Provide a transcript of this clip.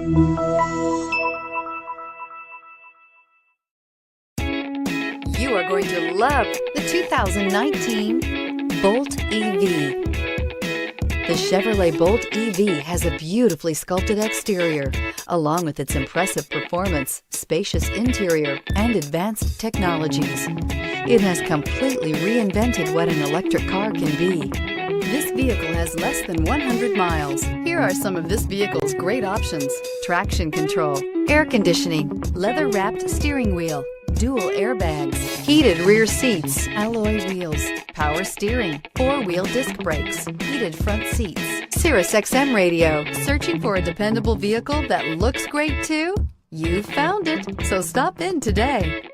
You are going to love the 2019 Bolt EV. The Chevrolet Bolt EV has a beautifully sculpted exterior, along with its impressive performance, spacious interior, and advanced technologies. It has completely reinvented what an electric car can be. This vehicle has less than 100 miles. Here are some of this vehicle's great options: traction control, air conditioning, leather-wrapped steering wheel, dual airbags, heated rear seats, alloy wheels, power steering, four-wheel disc brakes, heated front seats, Sirius XM radio. Searching for a dependable vehicle that looks great too? You found it, so stop in today.